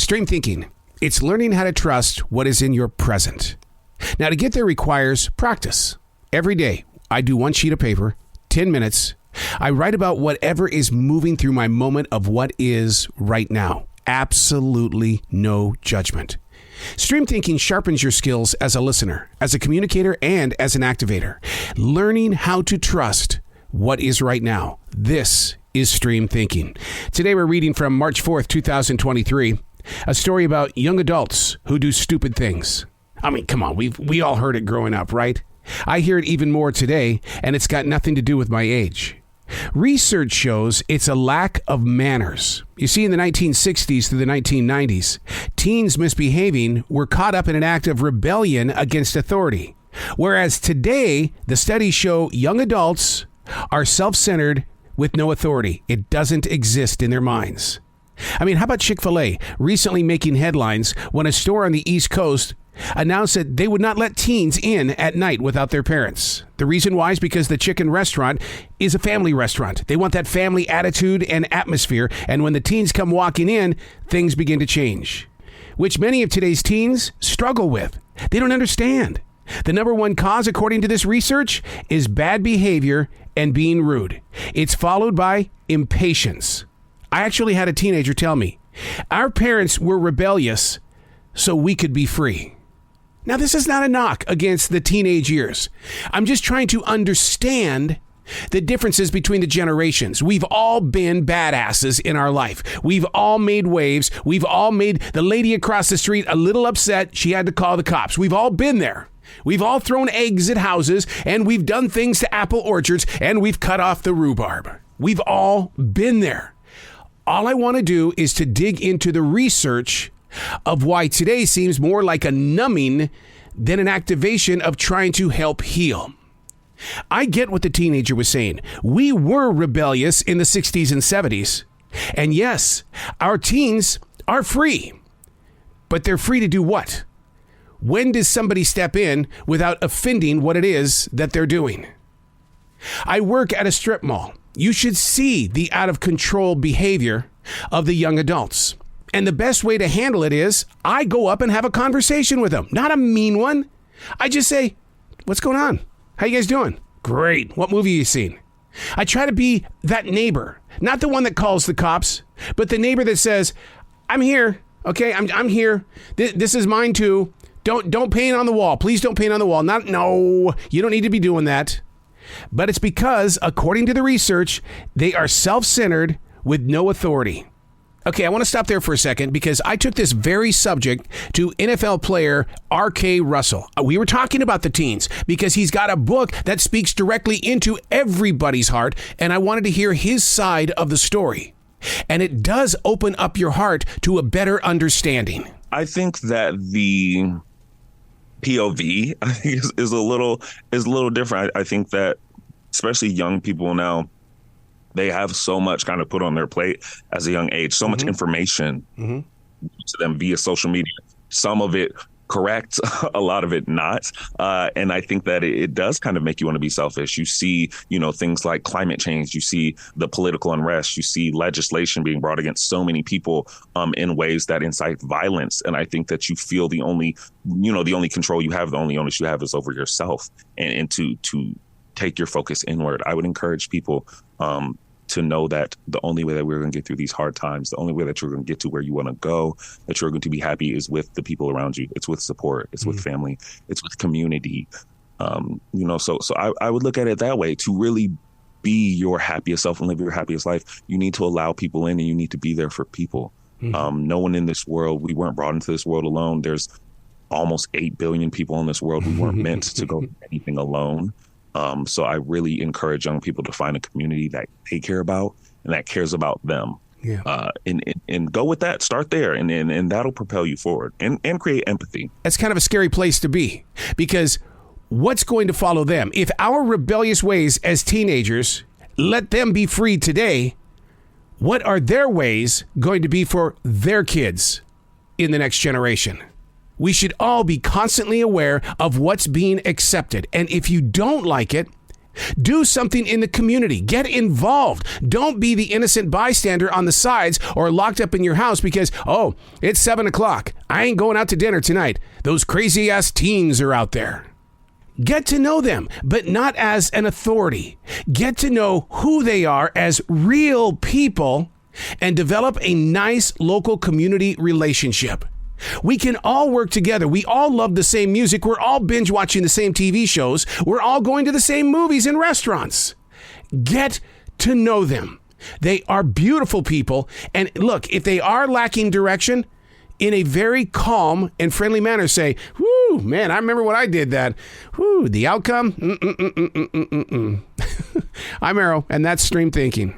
Stream thinking. It's learning how to trust what is in your present. Now, to get there requires practice. Every day, I do one sheet of paper, 10 minutes. I write about whatever is moving through my moment of what is right now. Absolutely no judgment. Stream thinking sharpens your skills as a listener, as a communicator, and as an activator. Learning how to trust what is right now. This is stream thinking. Today we're reading from March 4th, 2023, a story about young adults who do stupid things. I mean, come on, we all heard it growing up, right? I hear it even more today, and it's got nothing to do with my age. Research shows it's a lack of manners. You see, in the 1960s through the 1990s, teens misbehaving were caught up in an act of rebellion against authority. Whereas today, the studies show young adults are self-centered with no authority. It doesn't exist in their minds. I mean, how about Chick-fil-A recently making headlines when a store on the East Coast announced that they would not let teens in at night without their parents. The reason why is because the chicken restaurant is a family restaurant. They want that family attitude and atmosphere, and when the teens come walking in, things begin to change, which many of today's teens struggle with. They don't understand. The number one cause, according to this research, is bad behavior and being rude. It's followed by impatience. I actually had a teenager tell me, our parents were rebellious so we could be free. Now, this is not a knock against the teenage years. I'm just trying to understand the differences between the generations. We've all been badasses in our life. We've all made waves. We've all made the lady across the street a little upset. She had to call the cops. We've all been there. We've all thrown eggs at houses, and we've done things to apple orchards, and we've cut off the rhubarb. We've all been there. All I want to do is to dig into the research of why today seems more like a numbing than an activation of trying to help heal. I get what the teenager was saying. We were rebellious in the 60s and 70s. And yes, our teens are free. But they're free to do what? When does somebody step in without offending what it is that they're doing? I work at a strip mall. You should see the out-of-control behavior of the young adults. And the best way to handle it is I go up and have a conversation with them. Not a mean one. I just say, what's going on? How you guys doing? Great. What movie you seen? I try to be that neighbor, not the one that calls the cops, but the neighbor that says, I'm here. Okay, I'm here. This is mine too. Don't paint on the wall. Please don't paint on the wall. No, you don't need to be doing that. But it's because, according to the research, they are self-centered with no authority. Okay, I want to stop there for a second because I took this very subject to NFL player R.K. Russell. We were talking about the teens because he's got a book that speaks directly into everybody's heart, and I wanted to hear his side of the story. And it does open up your heart to a better understanding. I think that the POV I think is a little different. I think that especially young people now, they have so much kind of put on their plate as a young age, so much information to them via social media, some of it correct, a lot of it not. And I think that it does kind of make you want to be selfish. You see, things like climate change, you see the political unrest, you see legislation being brought against so many people in ways that incite violence. And I think that you feel the only control you have, the only onus you have is over yourself and to take your focus inward. I would encourage people to know that the only way that we're going to get through these hard times, the only way that you're going to get to where you want to go, that you're going to be happy is with the people around you. It's with support. It's with family. It's with community. So I would look at it that way. To really be your happiest self and live your happiest life, you need to allow people in and you need to be there for people. No one in this world, we weren't brought into this world alone. There's almost 8 billion people in this world. We weren't meant to go through anything alone. So I really encourage young people to find a community that they care about and that cares about them. Yeah. And go with that. Start there, and that'll propel you forward and create empathy. That's kind of a scary place to be because what's going to follow them? If our rebellious ways as teenagers let them be free today, what are their ways going to be for their kids in the next generation? We should all be constantly aware of what's being accepted. And if you don't like it, Do something in the community. Get involved. Don't be the innocent bystander on the sides or locked up in your house because, oh, it's 7 o'clock. I ain't going out to dinner tonight. Those crazy ass teens are out there. Get to know them, but not as an authority. Get to know who they are as real people and develop a nice local community relationship. We can all work together. We all love the same music. We're all binge watching the same TV shows. We're all going to the same movies and restaurants. Get to know them. They are beautiful people. And look, if they are lacking direction, in a very calm and friendly manner, say, whoo, man, I remember when I did that. Whoo, the outcome? I'm Arrow, and that's Stream Thinking.